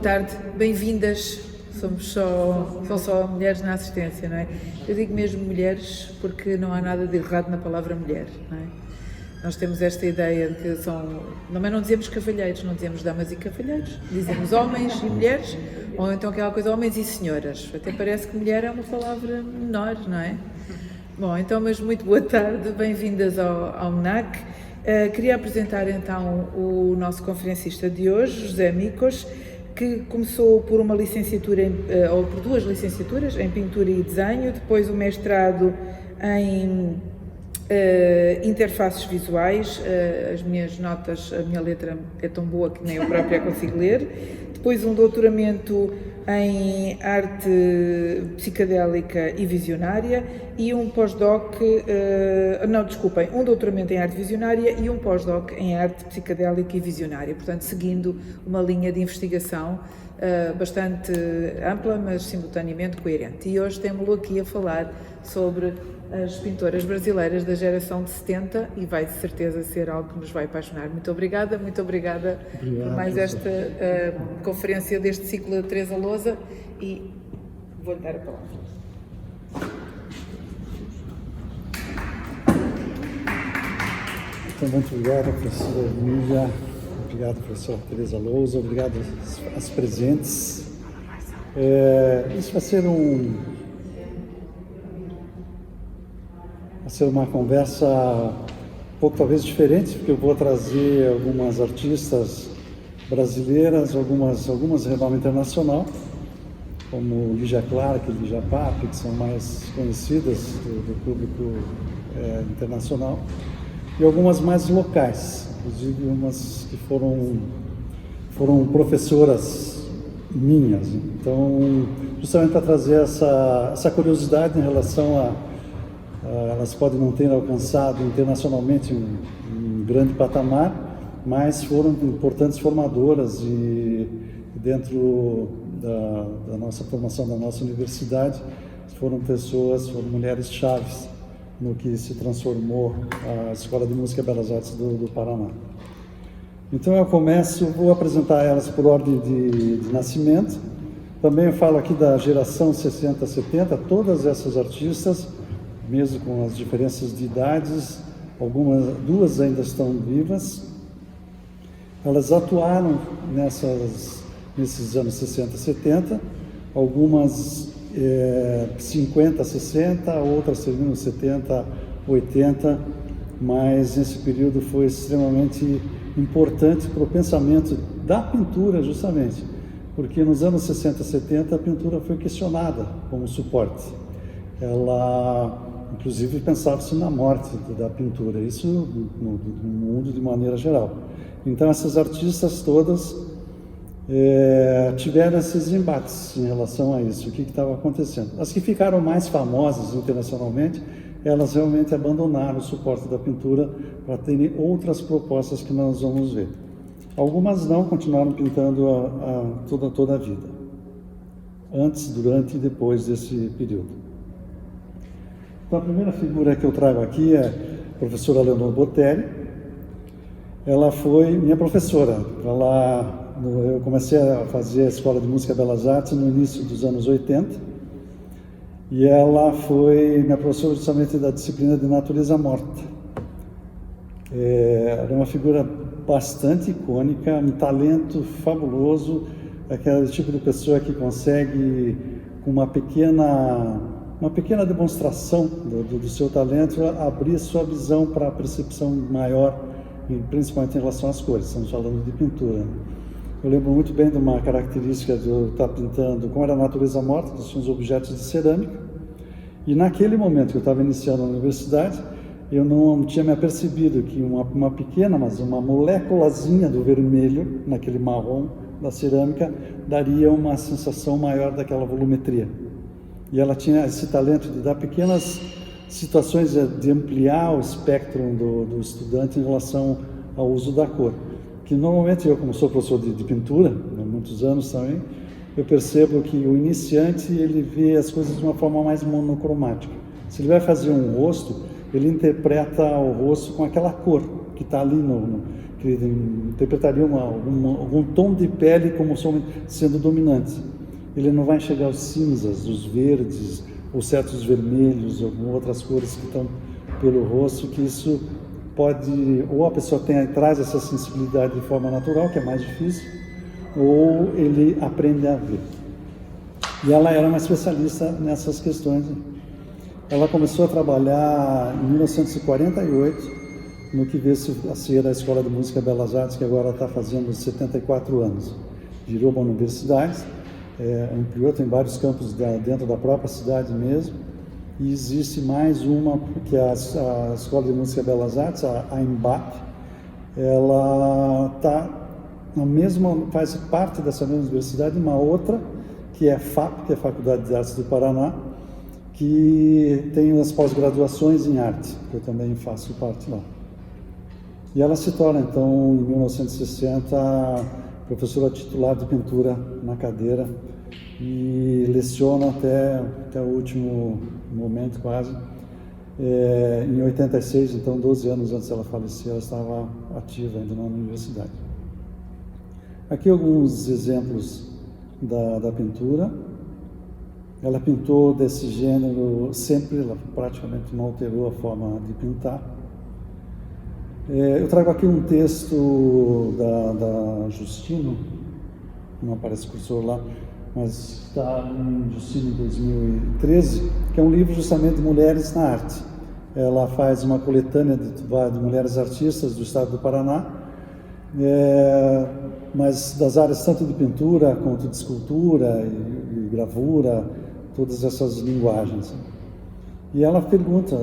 tarde, bem-vindas. São só mulheres na assistência, não é? Eu digo mesmo mulheres porque não há nada de errado na palavra mulher, não é? Nós temos esta ideia de que não dizemos cavalheiros, não dizemos damas e cavalheiros, dizemos homens e mulheres, ou então aquela coisa homens e senhoras. Até parece que mulher é uma palavra menor, não é? Bom, então, mas muito boa tarde, bem-vindas ao MNAC. Queria apresentar então o nosso conferencista de hoje, José Micos, que começou por uma licenciatura, ou por duas licenciaturas, em Pintura e Desenho, depois o mestrado em interfaces visuais. As minhas notas, a minha letra é tão boa que nem eu própria consigo ler. Depois um doutoramento em arte psicadélica e visionária e um pós-doc, um doutoramento em arte visionária e um pós-doc em arte psicadélica e visionária, portanto seguindo uma linha de investigação bastante ampla, mas simultaneamente coerente. E hoje temos-lo aqui a falar sobre as pintoras brasileiras da geração de 70 e vai de certeza ser algo que nos vai apaixonar. Muito obrigada por mais esta conferência deste ciclo de Teresa Lousa e vou-lhe dar a palavra. Então, muito obrigado, professora Nília, obrigado, professora Teresa Lousa, obrigado às presentes. Isso vai ser uma conversa um pouco talvez diferente, porque eu vou trazer algumas artistas brasileiras, algumas de renome internacional, como Lígia Clark e Lígia Pape, que são mais conhecidas do público internacional, e algumas mais locais, inclusive umas que foram professoras minhas. Então, justamente para trazer essa curiosidade em relação a elas podem não ter alcançado internacionalmente um grande patamar, mas foram importantes formadoras e dentro da nossa formação, da nossa universidade, foram mulheres chaves no que se transformou a Escola de Música e Belas Artes do Paraná. Então eu vou apresentar elas por ordem de nascimento. Também eu falo aqui da geração 60-70, todas essas artistas, mesmo com as diferenças de idades, duas ainda estão vivas. Elas atuaram nesses anos 60, 70, algumas 50, 60, outras terminam 70, 80, mas esse período foi extremamente importante para o pensamento da pintura, justamente, porque nos anos 60, 70 a pintura foi questionada como suporte. Inclusive pensava-se na morte da pintura, isso no mundo de maneira geral. Então essas artistas todas tiveram esses embates em relação a isso, o que estava acontecendo. As que ficaram mais famosas internacionalmente, elas realmente abandonaram o suporte da pintura para terem outras propostas que nós vamos ver. Algumas não, continuaram pintando toda a vida, antes, durante e depois desse período. Então, a primeira figura que eu trago aqui é a professora Leonor Botelli. Ela foi minha professora. Eu comecei a fazer a Escola de Música e Belas Artes no início dos anos 80, e ela foi minha professora justamente da disciplina de Natureza Morta. Era uma figura bastante icônica, um talento fabuloso, aquele tipo de pessoa que consegue, com uma pequena demonstração do seu talento, abrir sua visão para a percepção maior, principalmente em relação às cores. Estamos falando de pintura. Eu lembro muito bem de uma característica de eu estar pintando, como era a natureza morta, que são os objetos de cerâmica, e naquele momento que eu estava iniciando a universidade, eu não tinha me apercebido que uma pequena, mas uma moléculazinha do vermelho, naquele marrom da cerâmica, daria uma sensação maior daquela volumetria. E ela tinha esse talento de dar pequenas situações de ampliar o espectro do estudante em relação ao uso da cor. Que normalmente eu, como sou professor de pintura, há muitos anos também, eu percebo que o iniciante ele vê as coisas de uma forma mais monocromática. Se ele vai fazer um rosto, ele interpreta o rosto com aquela cor. que está ali, que interpretaria algum tom de pele como sendo dominante. Ele não vai enxergar os cinzas, os verdes, ou certos vermelhos, ou outras cores que estão pelo rosto, que isso pode, ou a pessoa traz essa sensibilidade de forma natural, que é mais difícil, ou ele aprende a ver. E ela era uma especialista nessas questões. Ela começou a trabalhar em 1948, no que veio a ser a Escola de Música e Belas Artes, que agora está fazendo 74 anos. Virou uma universidade, ampliou, tem vários campos dentro da própria cidade mesmo, e existe mais uma, que é a Escola de Música e Belas Artes, a EMBAP. Ela faz parte dessa mesma universidade, uma outra, que é a FAP, que é a Faculdade de Artes do Paraná, que tem as pós-graduações em arte, que eu também faço parte lá. E ela se torna, então, em 1960, professora titular de pintura na cadeira e leciona até o último momento, quase. Em 86, então 12 anos antes dela falecer, ela estava ativa ainda na universidade. Aqui alguns exemplos da pintura. Ela pintou desse gênero sempre, ela praticamente não alterou a forma de pintar. Eu trago aqui um texto da Justino, não aparece o cursor lá, mas está em Justino em 2013, que é um livro justamente de mulheres na arte. Ela faz uma coletânea de mulheres artistas do estado do Paraná, mas das áreas tanto de pintura quanto de escultura e gravura, todas essas linguagens. E ela pergunta,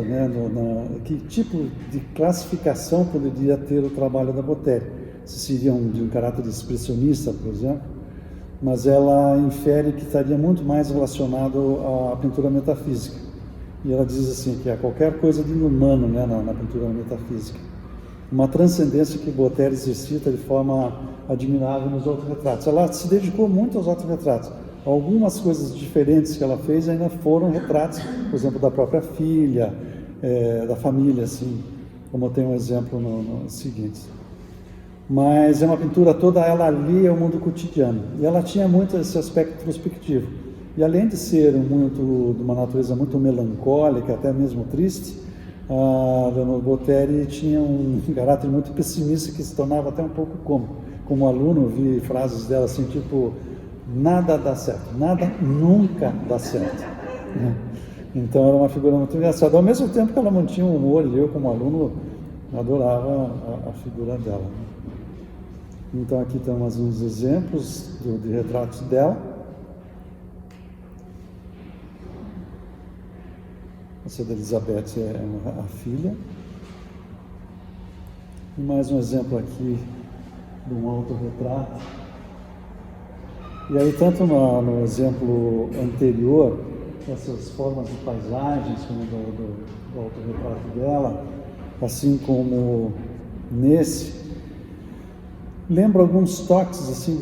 que tipo de classificação poderia ter o trabalho da Botelho. Se seria de um caráter expressionista, por exemplo, mas ela infere que estaria muito mais relacionado à pintura metafísica. E ela diz assim, que há qualquer coisa de inumano, na pintura metafísica. Uma transcendência que Botelho exercita de forma admirável nos autorretratos. Ela se dedicou muito aos autorretratos. Algumas coisas diferentes que ela fez ainda foram retratos, por exemplo, da própria filha, da família, assim, como eu tenho um exemplo no seguinte. Mas é uma pintura toda, ela ali é o mundo cotidiano. E ela tinha muito esse aspecto introspectivo. E além de ser de uma natureza muito melancólica, até mesmo triste, a Leonor Botelho tinha um caráter muito pessimista que se tornava até um pouco cômico. Como aluno, eu vi frases dela assim, tipo, nada dá certo, nada nunca dá certo. Então era uma figura muito engraçada. Ao mesmo tempo que ela mantinha um humor, e eu como aluno adorava a figura dela. Então aqui temos uns exemplos de retratos dela. Essa da Elizabeth é a filha. E mais um exemplo aqui de um autorretrato. E aí, tanto no exemplo anterior, essas formas de paisagens, como do autorretrato dela, assim como nesse, lembra alguns toques assim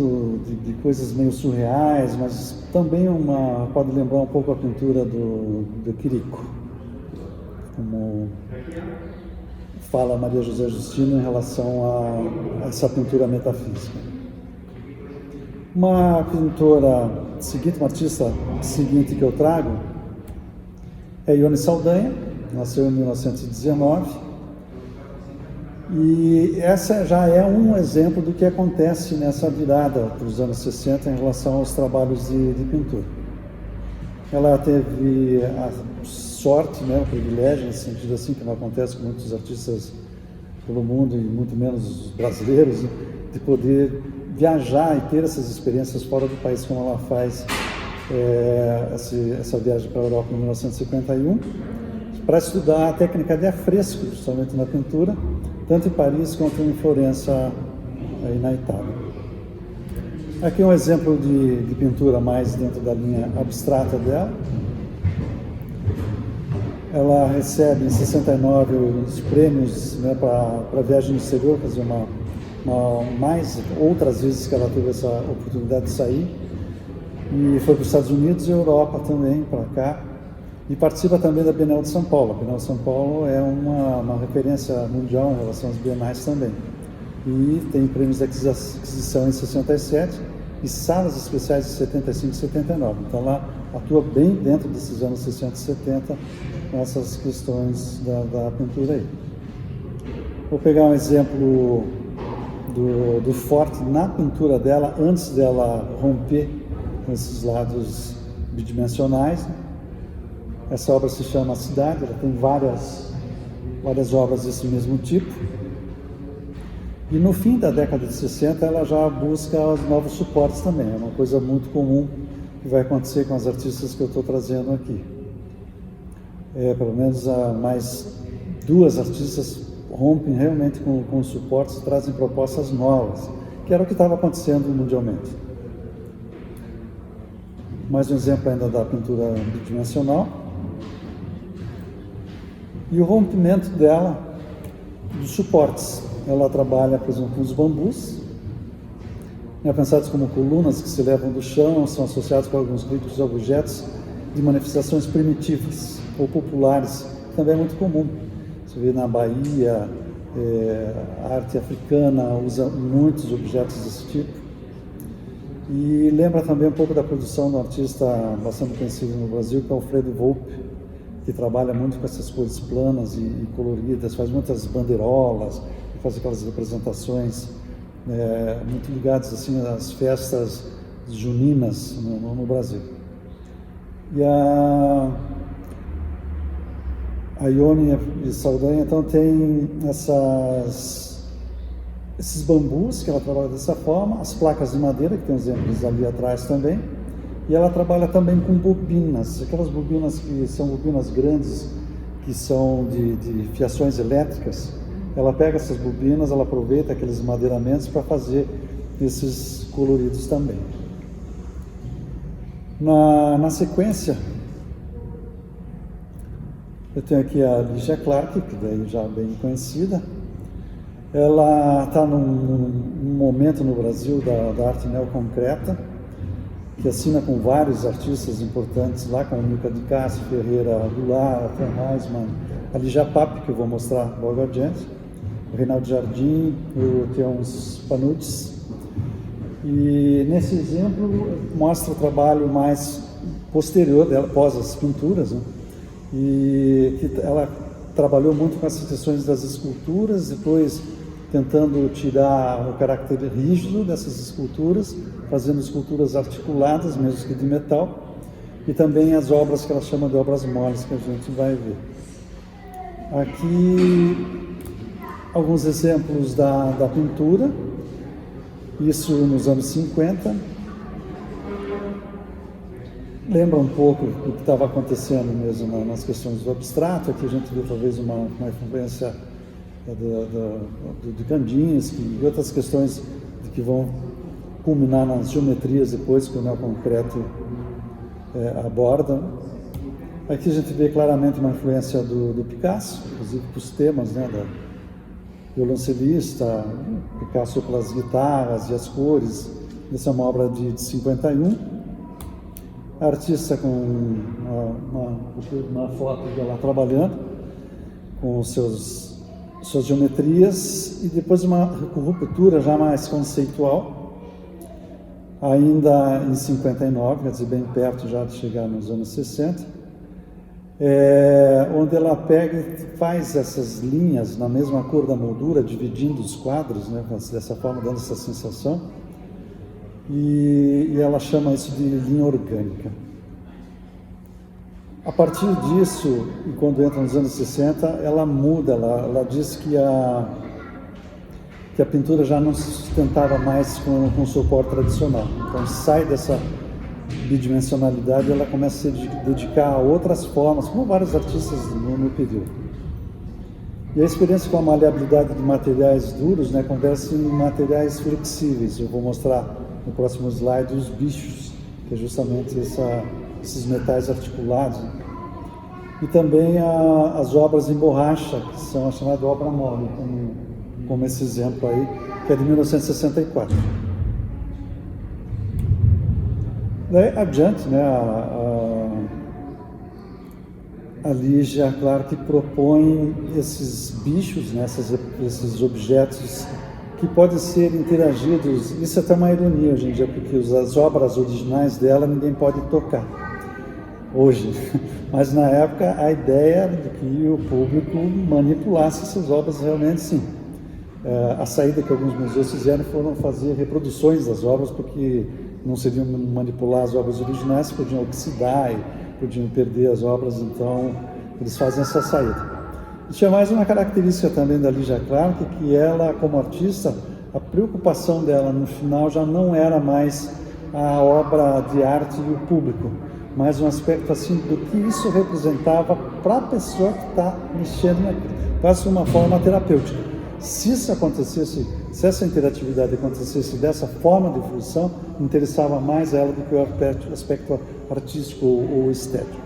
de coisas meio surreais, mas também pode lembrar um pouco a pintura do Quirico, como fala Maria José Justino em relação a essa pintura metafísica. Uma pintora seguinte, uma artista seguinte que eu trago é Ione Saldanha, nasceu em 1919, e essa já é um exemplo do que acontece nessa virada dos anos 60 em relação aos trabalhos de pintura. Ela teve a sorte, o privilégio, no sentido assim, que não acontece com muitos artistas pelo mundo, e muito menos os brasileiros, de poder viajar e ter essas experiências fora do país, como ela faz essa viagem para a Europa em 1951, para estudar a técnica de afresco, justamente na pintura, tanto em Paris quanto em Florença, aí na Itália. Aqui um exemplo de pintura mais dentro da linha abstrata dela. Ela recebe em 69 os prêmios para a viagem no exterior, fazer mais outras vezes que ela teve essa oportunidade de sair, e foi para os Estados Unidos e Europa também, para cá, E participa também da Bienal de São Paulo. A Bienal de São Paulo é uma referência mundial em relação às bienais também. E tem prêmios de aquisição em 67 e salas especiais de 75 e 79. Então lá atua bem dentro desses anos 60 e 70 nessas questões da pintura aí. Vou pegar um exemplo do forte na pintura dela, antes dela romper com esses lados bidimensionais. Essa obra se chama A Cidade, ela tem várias obras desse mesmo tipo. E no fim da década de 60 ela já busca os novos suportes também, é uma coisa muito comum que vai acontecer com as artistas que eu estou trazendo aqui. Pelo menos mais duas artistas rompem realmente com os suportes e trazem propostas novas, que era o que estava acontecendo mundialmente. Mais um exemplo ainda da pintura bidimensional. E o rompimento dela dos suportes. Ela trabalha, por exemplo, com os bambus, pensados como colunas que se levam do chão, são associados com alguns ricos objetos de manifestações primitivas ou populares, que também é muito comum. Você vê na Bahia, a arte africana usa muitos objetos desse tipo. E lembra também um pouco da produção de um artista bastante conhecido no Brasil, que é o Alfredo Volpi, que trabalha muito com essas cores planas e coloridas, faz muitas bandeirolas, faz aquelas representações muito ligadas assim às festas juninas no Brasil. E a Ione de Saldanha, então, tem esses bambus que ela trabalha dessa forma, as placas de madeira, que tem exemplos ali atrás também, e ela trabalha também com bobinas, aquelas bobinas que são bobinas grandes, que são de fiações elétricas. Ela pega essas bobinas, ela aproveita aqueles madeiramentos para fazer esses coloridos também. Na sequência, eu tenho aqui a Lygia Clark, que daí já é bem conhecida. Ela está num momento no Brasil da arte neoconcreta, que assina com vários artistas importantes lá, como Milka de Castro, Ferreira Goulart, Fran Heisman, a Lígia Pape, que eu vou mostrar logo adiante, o Reinaldo Jardim, o Teons Panucci. E nesse exemplo mostra o trabalho mais posterior dela, após as pinturas, né? E que ela trabalhou muito com essas questões das esculturas, depois tentando tirar o caráter rígido dessas esculturas, fazendo esculturas articuladas, mesmo que de metal, e também as obras que ela chama de obras moles, que a gente vai ver. Aqui alguns exemplos da pintura, isso nos anos 50. Lembra um pouco do que estava acontecendo mesmo nas questões do abstrato. Aqui a gente vê talvez uma influência de Kandinsky e outras questões que vão culminar nas geometrias depois que o neoconcreto aborda. Aqui a gente vê claramente uma influência do Picasso, inclusive para os temas, né, do violoncelista, Picasso pelas guitarras e as cores. Essa é uma obra de 51. A artista com uma foto dela trabalhando com suas geometrias, e depois uma ruptura já mais conceitual, ainda em 59, quer dizer, bem perto já de chegar nos anos 60, onde ela pega e faz essas linhas na mesma cor da moldura, dividindo os quadros, né, dessa forma, dando essa sensação, e ela chama isso de linha orgânica. A partir disso, e quando entra nos anos 60, ela muda, ela diz que a pintura já não se sustentava mais com o suporte tradicional. Então sai dessa bidimensionalidade e ela começa a se dedicar a outras formas, como vários artistas no período. E a experiência com a maleabilidade de materiais duros, né, converte em materiais flexíveis. Eu vou mostrar no próximo slide os bichos, que é justamente esses metais articulados, né? E também as obras em borracha, que são a chamada obra mole, como esse exemplo aí, que é de 1964. Daí adiante, né, a Lígia Clark propõe esses bichos, né, esses objetos que podem ser interagidos. Isso é até uma ironia hoje em dia, porque as obras originais dela ninguém pode tocar hoje. Mas na época a ideia era de que o público manipulasse essas obras realmente, sim. A saída que alguns museus fizeram foram fazer reproduções das obras, porque não seriam manipular as obras originais, podiam oxidar e podiam perder as obras, então eles fazem essa saída. E tinha mais uma característica também da Lígia Clark, que ela, como artista, a preocupação dela no final já não era mais a obra de arte e o público, mas um aspecto assim do que isso representava para a pessoa que está mexendo naquilo, quase uma forma terapêutica. Se isso acontecesse, se essa interatividade acontecesse dessa forma de fruição, interessava mais a ela do que o aspecto artístico ou estético.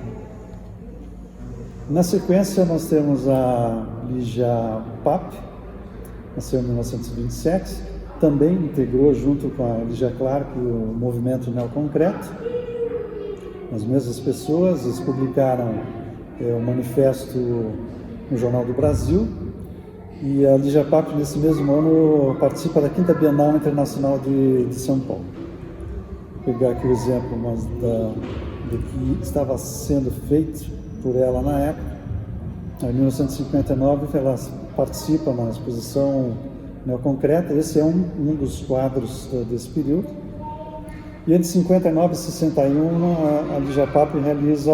Na sequência, nós temos a Lígia Pape, nasceu em 1927, também integrou junto com a Lígia Clark o movimento neoconcreto. As mesmas pessoas, eles publicaram o manifesto no Jornal do Brasil, e a Lígia Pape, nesse mesmo ano, participa da 5ª Bienal Internacional de São Paulo. Vou pegar aqui o exemplo do que estava sendo feito por ela na época. Em 1959, ela participa na exposição neoconcreta. Esse é um dos quadros desse período. E entre 59 e 61, a Lígia Pape realiza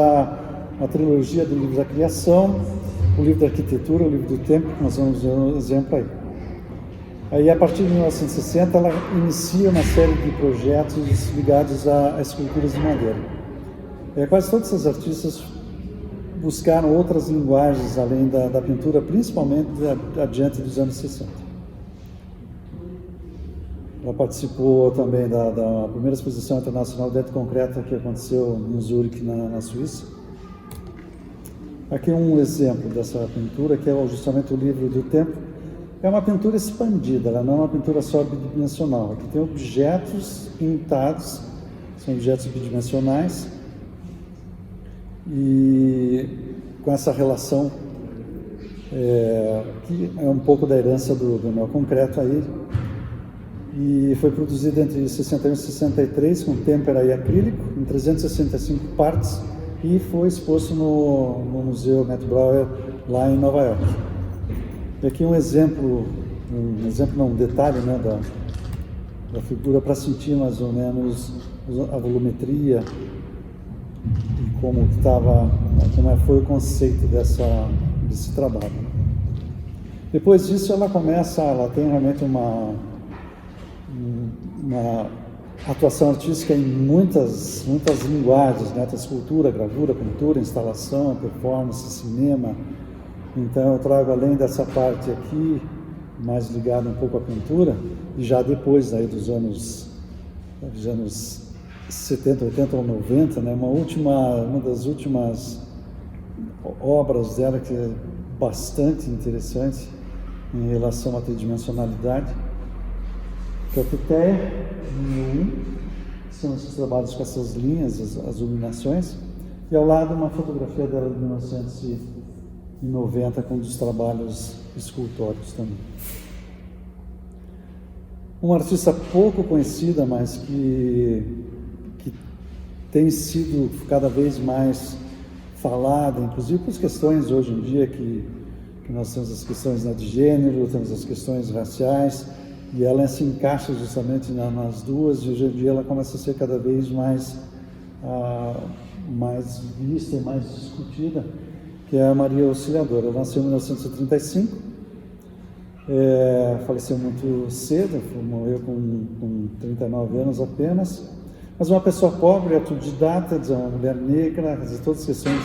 uma trilogia de livros da criação, o livro da arquitetura, o livro do tempo, que nós vamos ver um exemplo aí. Aí, a partir de 1960, ela inicia uma série de projetos ligados a esculturas de madeira. Quase todos esses artistas buscaram outras linguagens além da pintura, principalmente adiante dos anos 60. Ela participou também da primeira exposição internacional de arte concreta que aconteceu em Zurique, na Suíça. Aqui um exemplo dessa pintura, que é justamente o livro do tempo. É uma pintura expandida, ela não é uma pintura só bidimensional. Aqui tem objetos pintados, são objetos bidimensionais, e com essa relação que é um pouco da herança do neoconcreto aí, e foi produzido entre 61 e 63 com têmpera e acrílico, em 365 partes, e foi exposto no Museu Met Brauer, lá em Nova York. E aqui um detalhe, né, da figura para sentir mais ou menos a volumetria e como foi o conceito desse trabalho. Depois disso ela tem realmente uma atuação artística em muitas linguagens, né? Escultura, gravura, pintura, instalação, performance, cinema. Então eu trago, além dessa parte aqui, mais ligada um pouco à pintura, e já depois aí dos anos 70, 80 ou 90, né? Uma das últimas obras dela que é bastante interessante em relação à tridimensionalidade, que é a Piteia, são esses trabalhos com essas linhas, as iluminações, e ao lado uma fotografia dela de 1990 com um dos trabalhos escultóricos também. Uma artista pouco conhecida, mas que tem sido cada vez mais falada, inclusive por questões hoje em dia que nós temos as questões de gênero, temos as questões raciais, e ela se encaixa justamente nas duas, e hoje em dia ela começa a ser cada vez mais vista e mais discutida, que é a Maria Auxiliadora. Ela nasceu em 1935, faleceu muito cedo, morreu com 39 anos apenas, mas uma pessoa pobre, autodidata, uma mulher negra, todas as questões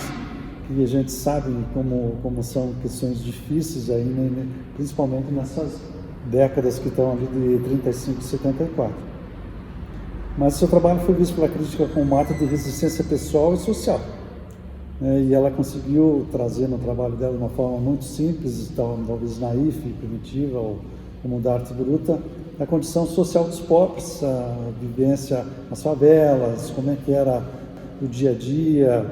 que a gente sabe como são questões difíceis aí, né, principalmente nessas décadas que estão ali de 35 e 74. Mas seu trabalho foi visto pela crítica como um ato de resistência pessoal e social. E ela conseguiu trazer no trabalho dela de uma forma muito simples, talvez naif, primitiva, ou como da arte bruta, a condição social dos pobres, a vivência nas favelas, como é que era o dia a dia,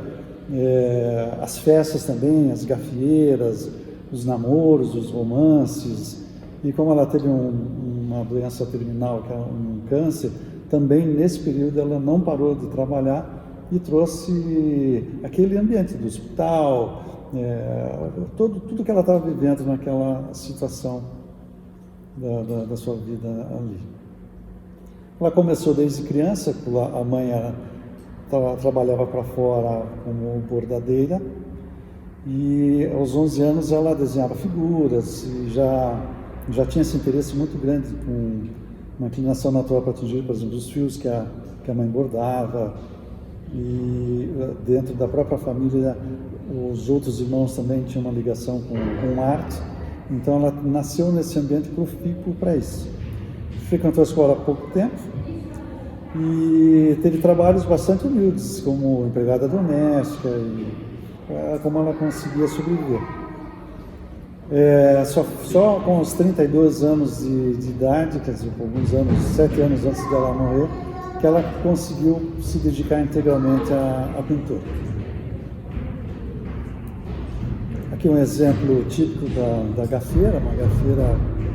as festas também, as gafieiras, os namoros, os romances. E como ela teve uma doença terminal, que é um câncer, também nesse período ela não parou de trabalhar e trouxe aquele ambiente do hospital, tudo que ela estava vivendo naquela situação da sua vida ali. Ela começou desde criança, a mãe trabalhava para fora como bordadeira, e aos 11 anos ela desenhava figuras e já tinha esse interesse muito grande com uma inclinação natural para atingir, por exemplo, os fios que a mãe bordava. E dentro da própria família, os outros irmãos também tinham uma ligação com arte. Então ela nasceu nesse ambiente profícuo para isso. Frequentou a escola há pouco tempo e teve trabalhos bastante humildes, como empregada doméstica, e como ela conseguia sobreviver. Só com os 32 anos de idade, quer dizer, alguns anos, 7 anos antes dela morrer, que ela conseguiu se dedicar integralmente à pintura. Aqui um exemplo típico da gafeira,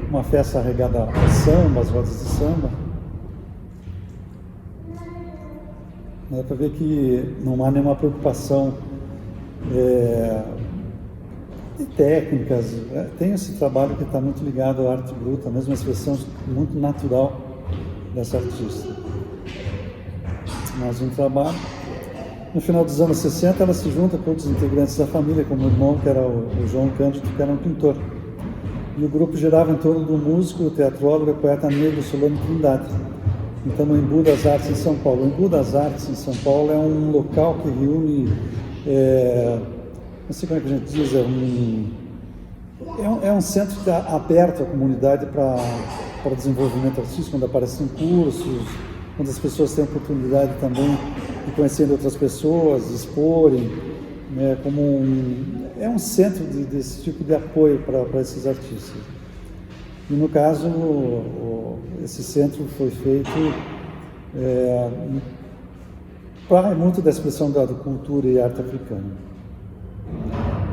uma festa regada a samba, as rodas de samba. Dá para ver que não há nenhuma preocupação de técnicas. Tem esse trabalho que está muito ligado à arte bruta, mesmo uma expressão muito natural dessa artista. Mais um trabalho. No final dos anos 60, ela se junta com outros integrantes da família, como o irmão, que era o João Cândido, que era um pintor. E o grupo girava em torno do músico, o teatrólogo e poeta negro Solano Trindade. Então, no Embu das Artes em São Paulo. O Embu das Artes em São Paulo é um local que reúne, não sei como é que a gente diz, é um centro que está aberto à comunidade para desenvolvimento artístico, onde aparecem cursos, onde as pessoas têm a oportunidade também de conhecer outras pessoas, de exporem, né, é um centro desse tipo de apoio para esses artistas. E no caso, esse centro foi feito para muito da expressão da cultura e arte africana.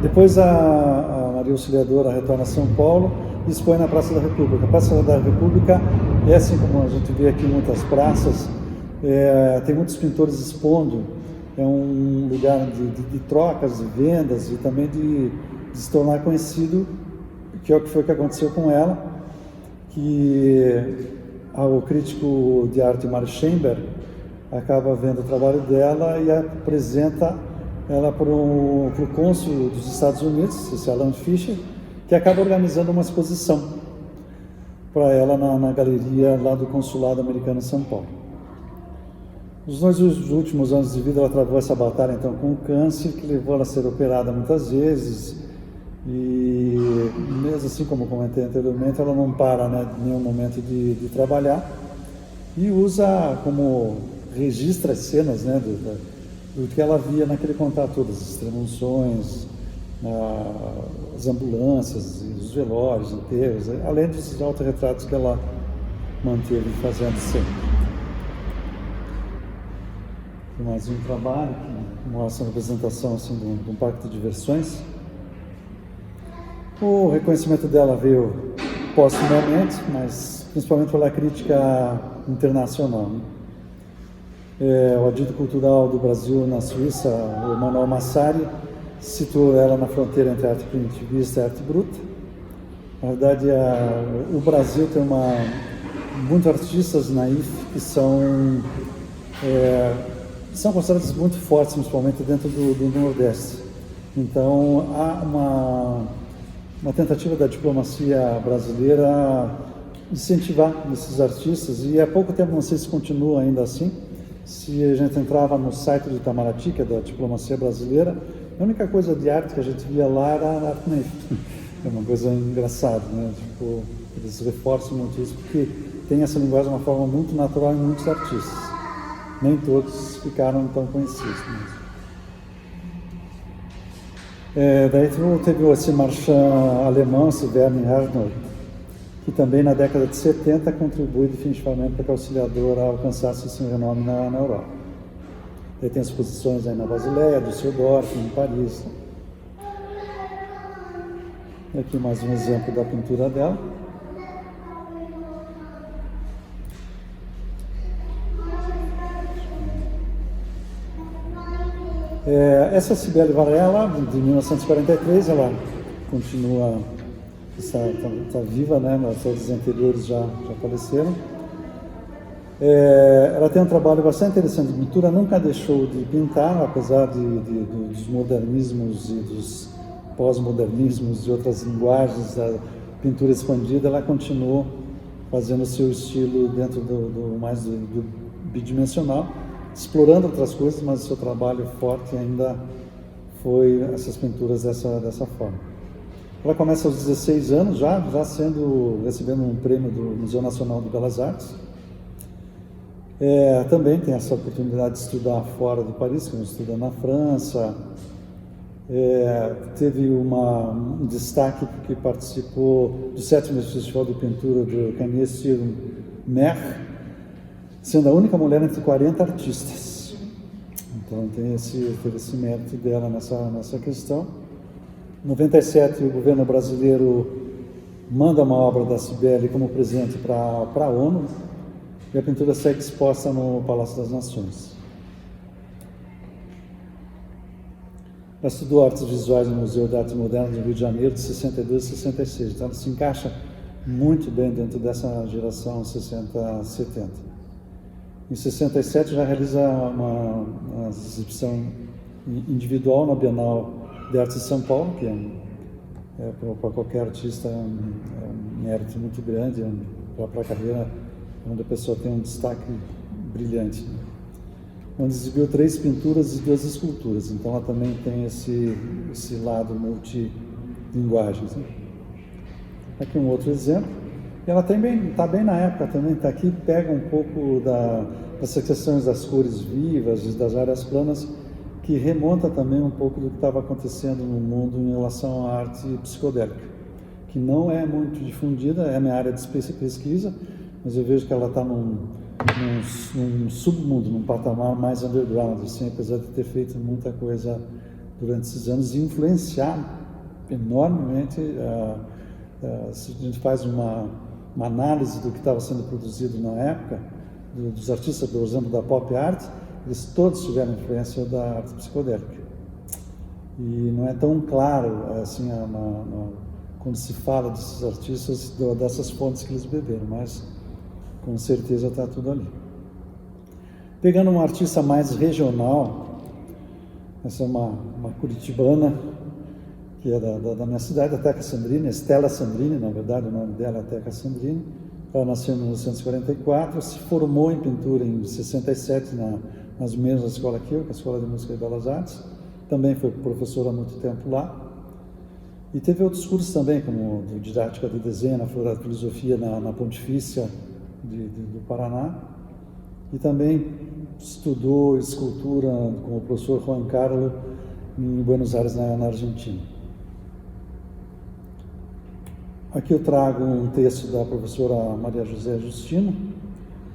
Depois a Maria Auxiliadora retorna a São Paulo e expõe na Praça da República. A Praça da República é assim como a gente vê aqui em muitas praças, tem muitos pintores expondo, é um lugar de trocas, de vendas e também de se tornar conhecido, que é o que foi que aconteceu com ela, que o crítico de arte Mário Schember acaba vendo o trabalho dela e apresenta ela para o cônsul dos Estados Unidos, esse Alan Fisher, que acaba organizando uma exposição para ela na galeria lá do consulado americano em São Paulo. Nos 2 últimos anos de vida ela travou essa batalha então com o câncer, que levou ela a ser operada muitas vezes, e mesmo assim, como comentei anteriormente, ela não para, né, em nenhum momento de trabalhar, e usa como registra as cenas, né, do que ela via naquele contato, todas as extrema-unções, as ambulâncias, os velórios, enterros, além dos autorretratos que ela manteve fazendo sempre. Tem mais um trabalho que mostra a representação assim, de um parque de diversões. O reconhecimento dela veio póstumamente, mas principalmente pela crítica internacional, né? O Adito Cultural do Brasil na Suíça, o Emanuel Massari, situou ela na fronteira entre arte primitivista e arte bruta. Na verdade, o Brasil tem muitos artistas naif que são considerados muito fortes, principalmente dentro do Nordeste. Então, há uma tentativa da diplomacia brasileira incentivar esses artistas, e há pouco tempo, não sei se continua ainda assim, se a gente entrava no site do Itamaraty, que é da diplomacia brasileira, a única coisa de arte que a gente via lá era a arte naif. É uma coisa engraçada, né? Tipo, eles reforçam muito isso, porque tem essa linguagem de uma forma muito natural em muitos artistas. Nem todos ficaram tão conhecidos mesmo. Daí teve esse marchand alemão, esse Werner Arnold, que também na década de 70 contribui definitivamente para que a Auxiliadora alcançasse esse renome na Europa. Ele tem exposições aí na Basileia, Düsseldorf, em Paris. E aqui mais um exemplo da pintura dela. Essa Cibele Varela, de 1943, ela continua, está viva, né? Mas todos os anteriores já faleceram. Ela tem um trabalho bastante interessante de pintura, nunca deixou de pintar, apesar dos modernismos e dos pós-modernismos e outras linguagens da pintura expandida, ela continuou fazendo o seu estilo dentro do bidimensional, explorando outras coisas, mas o seu trabalho forte ainda foi essas pinturas dessa forma. Ela começa aos 16 anos, já recebendo um prêmio do Museu Nacional de Belas Artes. Também tem essa oportunidade de estudar fora do Paris, como estuda na França. Teve um destaque porque participou do 7º Festival de Pintura do Cagnes-sur-Mer, sendo a única mulher entre 40 artistas. Então teve esse mérito dela nessa questão. Em 97, o governo brasileiro manda uma obra da Cibele como presente para a ONU, e a pintura segue exposta no Palácio das Nações. Ela estudou artes visuais no Museu de Arte Moderna do Rio de Janeiro, de 62 e 66. Então, ela se encaixa muito bem dentro dessa geração 60-70. Em 67, já realiza uma exibição individual na Bienal de Arte de São Paulo, que para qualquer artista é um mérito muito grande para a carreira, onde a pessoa tem um destaque brilhante. Onde exibiu 3 pinturas e 2 esculturas, então ela também tem esse lado multilinguagens. Aqui um outro exemplo. E ela está bem na época também, está aqui, pega um pouco dessas questões das cores vivas e das áreas planas, que remonta também um pouco do que estava acontecendo no mundo em relação à arte psicodélica, que não é muito difundida, é a minha área de pesquisa, mas eu vejo que ela está num submundo, num patamar mais underground, assim, apesar de ter feito muita coisa durante esses anos e influenciar enormemente. Se a gente faz uma análise do que estava sendo produzido na época, dos artistas, por exemplo, da pop art, eles todos tiveram influência da arte psicodélica. E não é tão claro, assim, quando se fala desses artistas, dessas fontes que eles beberam, mas com certeza está tudo ali. Pegando uma artista mais regional, essa é uma curitibana, que é da minha cidade, a Teca Sandrini, Estela Sandrini, na verdade o nome dela é Teca Sandrini. Ela nasceu em 1944, se formou em pintura em 67 nas mesmas escolas que eu, que é a Escola de Música e Belas Artes. Também foi professora há muito tempo lá. E teve outros cursos também, como didática de desenho, na filosofia na Pontifícia do Paraná. E também estudou escultura com o professor Juan Carlos em Buenos Aires, na Argentina. Aqui eu trago um texto da professora Maria José Justino,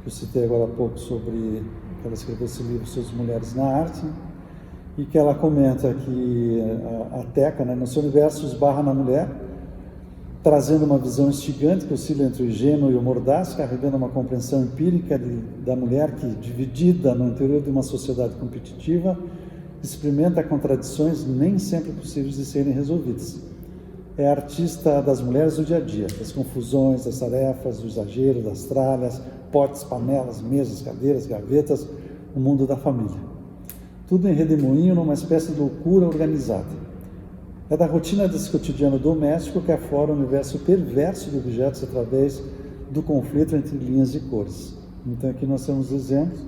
que eu citei agora há pouco sobre que ela escreveu esse livro sobre mulheres na arte, e que ela comenta que a Teca, no seu universo, esbarra na mulher, trazendo uma visão instigante que oscila entre o ingênuo e o mordaz, carregando uma compreensão empírica da mulher que, dividida no interior de uma sociedade competitiva, experimenta contradições nem sempre possíveis de serem resolvidas. É a artista das mulheres do dia a dia, das confusões, das tarefas, do exagero, das tralhas, potes, panelas, mesas, cadeiras, gavetas, o mundo da família. Tudo em redemoinho numa espécie de loucura organizada. É da rotina desse cotidiano doméstico que aflora o universo perverso de objetos através do conflito entre linhas e cores. Então aqui nós temos exemplos.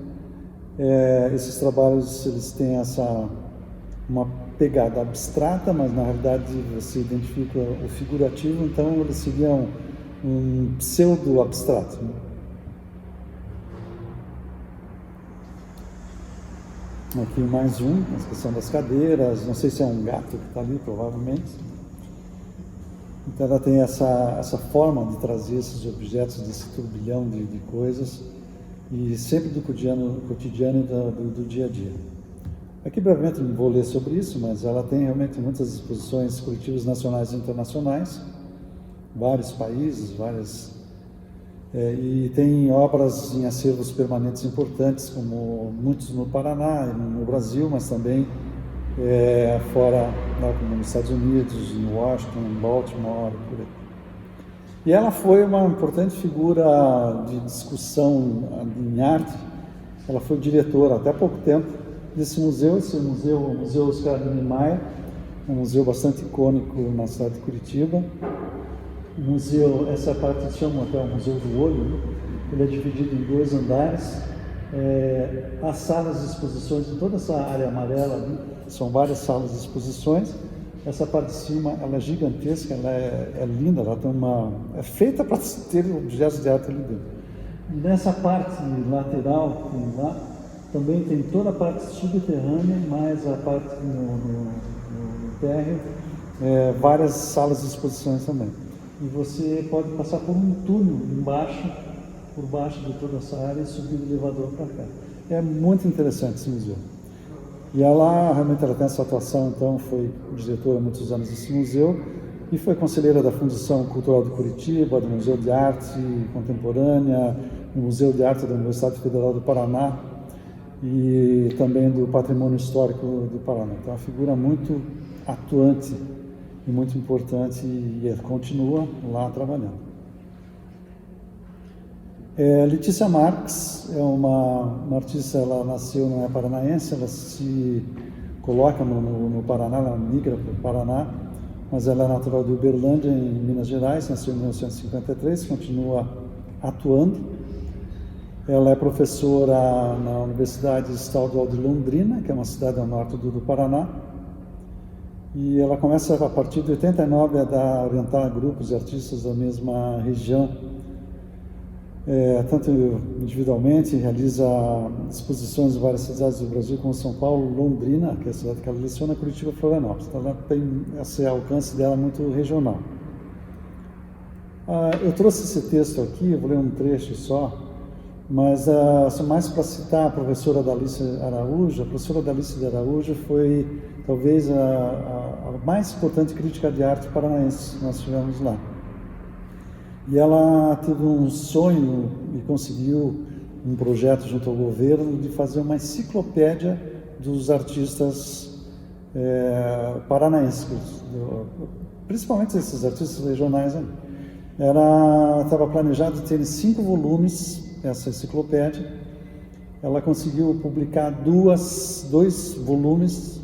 Esses trabalhos, eles têm uma pegada abstrata, mas na realidade você identifica o figurativo, então eles seriam um pseudo-abstrato. Aqui mais a questão das cadeiras, não sei se é um gato que está ali, provavelmente. Então ela tem essa forma de trazer esses objetos desse turbilhão de coisas, e sempre do cotidiano do dia a dia. Aqui brevemente não vou ler sobre isso, mas ela tem realmente muitas exposições coletivas nacionais e internacionais, vários países, e tem obras em acervos permanentes importantes, como muitos no Paraná, no Brasil, mas também fora, como nos Estados Unidos, em Washington, em Baltimore, por aí. E ela foi uma importante figura de discussão em arte. Ela foi diretora até pouco tempo desse museu, o Museu Oscar Niemeyer, um museu bastante icônico na cidade de Curitiba. O museu, essa parte se chama até o Museu do Olho, né? Ele é dividido em 2 andares. As salas de exposições, em toda essa área amarela ali, são várias salas de exposições. Essa parte de cima, ela é gigantesca, ela é linda, ela tem é feita para ter objetos de arte ali dentro. E nessa parte lateral, lá, também tem toda a parte subterrânea, mais a parte no térreo, várias salas de exposições também. E você pode passar por um túnel por baixo de toda essa área e subir o elevador para cá. É muito interessante esse museu. E ela realmente tem essa atuação, então foi diretora há muitos anos desse museu e foi conselheira da Fundação Cultural de Curitiba, do Museu de Arte Contemporânea, do Museu de Arte da Universidade Federal do Paraná e também do Patrimônio Histórico do Paraná. Então, é uma figura muito atuante e muito importante e continua lá trabalhando. Letícia Marques é uma artista, ela nasceu, não é paranaense, ela se coloca no Paraná, ela migra para o Paraná, mas ela é natural de Uberlândia, em Minas Gerais, nasceu em 1953, continua atuando. Ela é professora na Universidade Estadual de Londrina, que é uma cidade ao norte do Paraná, e ela começa a partir de 89 a orientar grupos de artistas da mesma região, tanto individualmente, realiza exposições em várias cidades do Brasil, como São Paulo, Londrina, que é a cidade que ela leciona, Curitiba e Florianópolis. Então ela tem esse alcance dela muito regional. Eu trouxe esse texto aqui, eu vou ler um trecho só, mas mais para citar a professora Dalice Araújo. A professora Dalice de Araújo foi talvez a mais importante crítica de arte paranaense que nós tivemos lá. E ela teve um sonho e conseguiu um projeto junto ao governo de fazer uma enciclopédia dos artistas paranaenses, principalmente esses artistas regionais. Estava planejado ter 5 volumes essa enciclopédia. Ela conseguiu publicar 2 volumes.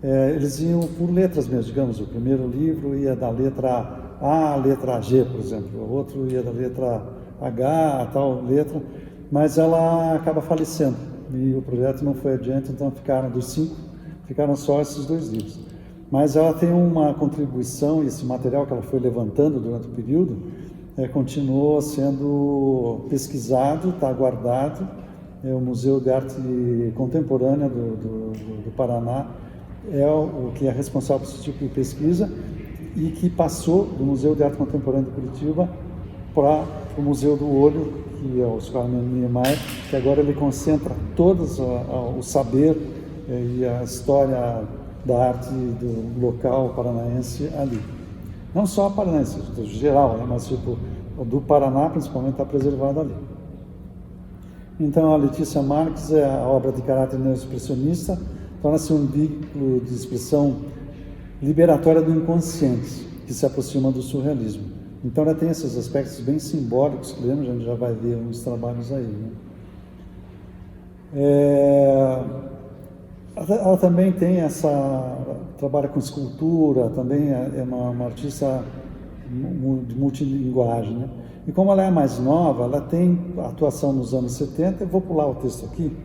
Eles iam por letras mesmo, digamos. O primeiro livro ia da letra A à letra G, por exemplo. O outro ia da letra H a tal letra. Mas ela acaba falecendo e o projeto não foi adiante, então dos 5, ficaram só esses 2 livros. Mas ela tem uma contribuição, e esse material que ela foi levantando durante o período continuou sendo pesquisado, está guardado. O Museu de Arte Contemporânea do Paraná é o que é responsável por esse tipo de pesquisa e que passou do Museu de Arte Contemporânea de Curitiba para o Museu do Olho, que é o Oscar Niemeyer, que agora ele concentra todo o saber e a história da arte do local paranaense ali. Não só paranaense, geral, mas do Paraná principalmente está preservado ali. Então a Letícia Marques é a obra de caráter neoexpressionista, torna-se um veículo de expressão liberatória do inconsciente, que se aproxima do surrealismo. Então ela tem esses aspectos bem simbólicos, que a gente já vai ver uns trabalhos aí, né? Ela também tem trabalha com escultura, também é uma artista de multilinguagem, né? E como ela é mais nova, ela tem atuação nos anos 70, eu vou pular o texto aqui.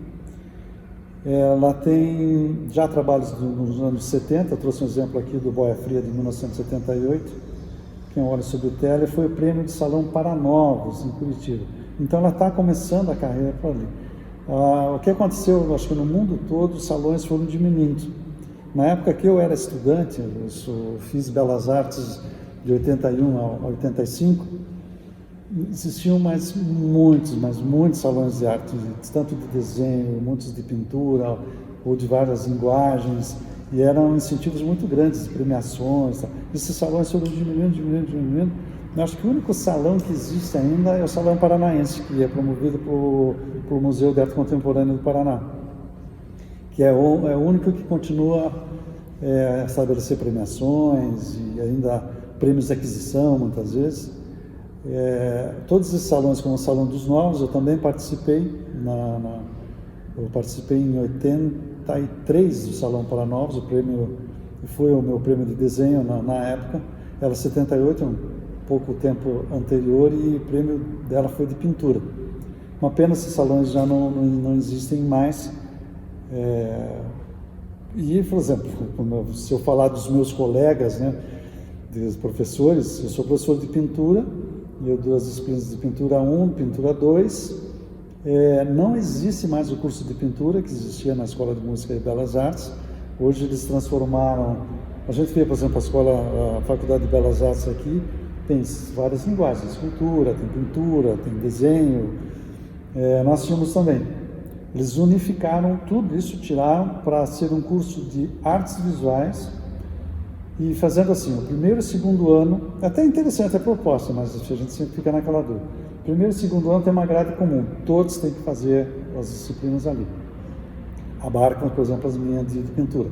Ela tem já trabalhos nos anos 70, eu trouxe um exemplo aqui do Boia Fria de 1978, Quem Olha Sobre o Tele, foi o prêmio de Salão para Novos, em Curitiba. Então ela está começando a carreira por ali. O que aconteceu, acho que no mundo todo, os salões foram diminuindo. Na época que eu era estudante, eu fiz Belas Artes de 81 a 85, existiam muitos salões de arte, tanto de desenho, muitos de pintura, ou de várias linguagens, e eram incentivos muito grandes, de premiações. Tá? Esses salões foram diminuindo. Eu acho que o único salão que existe ainda é o Salão Paranaense, que é promovido pelo Museu de Arte Contemporânea do Paraná, que é o único que continua a estabelecer premiações e ainda prêmios de aquisição, muitas vezes. Todos esses salões, como o Salão dos Novos, eu também participei. Eu participei em 83 do Salão para Novos, o prêmio foi o meu prêmio de desenho na época. Era 78, um pouco tempo anterior, e o prêmio dela foi de pintura. Uma pena, esses salões já não existem mais. E, por exemplo, se eu falar dos meus colegas, né, dos professores, eu sou professor de pintura, eu dou as disciplinas de pintura 1, pintura 2. Não existe mais o curso de pintura que existia na Escola de Música e Belas Artes. Hoje eles transformaram. A gente vê, por exemplo, a Faculdade de Belas Artes aqui tem várias linguagens: escultura, tem pintura, tem desenho. Nós tínhamos também. Eles unificaram tudo isso, tiraram para ser um curso de artes visuais, e fazendo assim, o primeiro e segundo ano, até interessante a proposta, mas a gente sempre fica naquela dúvida. Primeiro e segundo ano tem uma grade comum, todos têm que fazer as disciplinas ali. Abarcam, por exemplo, as minhas de pintura.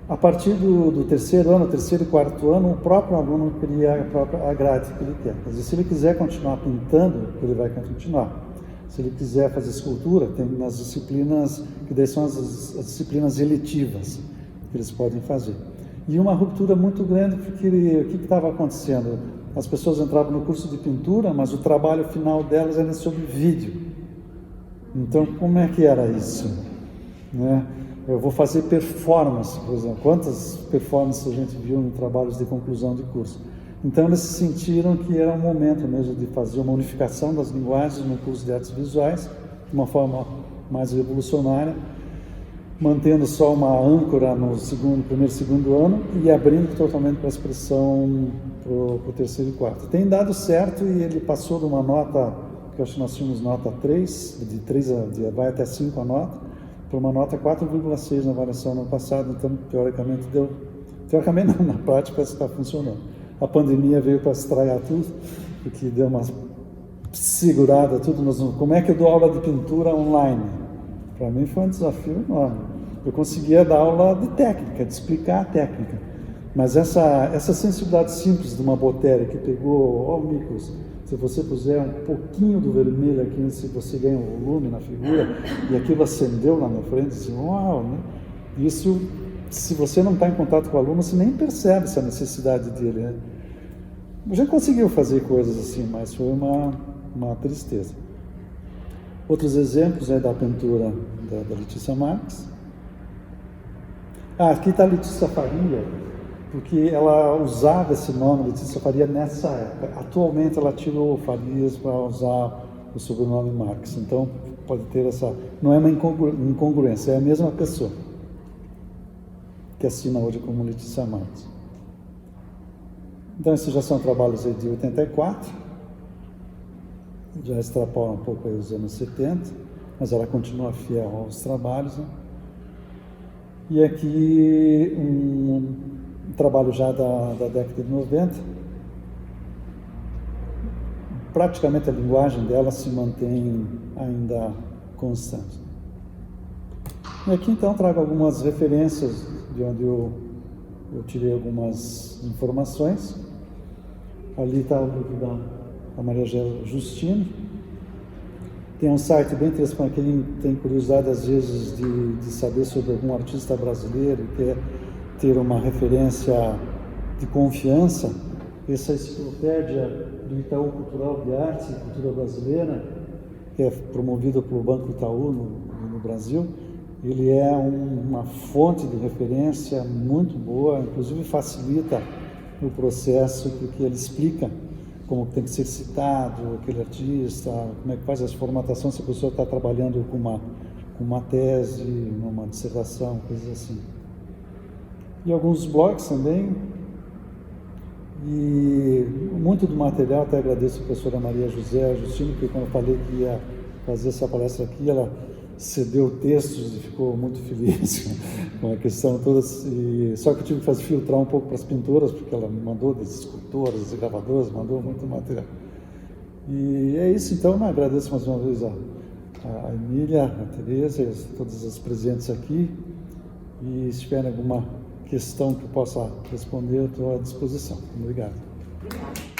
A partir do terceiro ano, terceiro e quarto ano, o próprio aluno cria a grade que ele quer. Quer dizer, se ele quiser continuar pintando, ele vai continuar. Se ele quiser fazer escultura, tem nas disciplinas, que daí são as disciplinas eletivas que eles podem fazer. E uma ruptura muito grande, porque o que estava acontecendo? As pessoas entravam no curso de pintura, mas o trabalho final delas era sobre vídeo. Então, como é que era isso? Né? Eu vou fazer performance, por exemplo. Quantas performances a gente viu em trabalhos de conclusão de curso? Então, eles sentiram que era um momento mesmo de fazer uma unificação das linguagens no curso de artes visuais, de uma forma mais revolucionária, mantendo só uma âncora no primeiro e segundo ano e abrindo totalmente para a expressão para o terceiro e quarto. Tem dado certo, e ele passou de uma nota, que eu acho que nós tínhamos nota 3, de 3 vai até 5 a nota, para uma nota 4,6 na avaliação no ano passado. Então, teoricamente não, na prática está funcionando. A pandemia veio para estragar tudo, porque deu uma segurada tudo. Como é que eu dou aula de pintura online? Para mim foi um desafio enorme. Eu conseguia dar aula de técnica, de explicar a técnica. Mas essa sensibilidade simples de uma botella que pegou, micros, se você puser um pouquinho do vermelho aqui, se você ganha um volume na figura, e aquilo acendeu lá na frente, assim, uau, né? Isso, se você não está em contato com o aluno, você nem percebe essa necessidade dele, né? Eu já conseguiu fazer coisas assim, mas foi uma tristeza. Outros exemplos da pintura da Letícia Marques. Aqui está a Letícia Faria, porque ela usava esse nome, Letícia Faria, nessa época. Atualmente ela tirou Farias para usar o sobrenome Marques. Então pode ter essa... Não é uma incongruência, é a mesma pessoa que assina hoje como Letícia Marques. Então esses já são trabalhos de 84, já extrapola um pouco aí os anos 70, mas ela continua fiel aos trabalhos, né? E aqui um trabalho já da década de 90, praticamente a linguagem dela se mantém ainda constante. E aqui então trago algumas referências de onde eu tirei algumas informações. Ali está o livro da Maria Justino. Tem um site bem interessante para quem tem curiosidade, às vezes, de saber sobre algum artista brasileiro e quer ter uma referência de confiança. Essa enciclopédia do Itaú Cultural de Arte e Cultura Brasileira, que é promovido pelo Banco Itaú no Brasil, ele é uma fonte de referência muito boa, inclusive facilita o processo, porque ele explica como tem que ser citado aquele artista, como é que faz as formatações, se a pessoa está trabalhando com uma tese, uma dissertação, coisas assim. E alguns blogs também, e muito do material, até agradeço a professora Maria José Justino, porque quando eu falei que ia fazer essa palestra aqui, ela cedeu textos e ficou muito feliz com a questão toda. Só que eu tive que filtrar um pouco para as pintoras, porque ela me mandou das escultoras e gravadoras, mandou muito material. E é isso, então, eu agradeço mais uma vez a Emília, a Tereza e todas as presentes aqui. E se tiver alguma questão que eu possa responder, eu estou à disposição. Obrigado. Obrigada.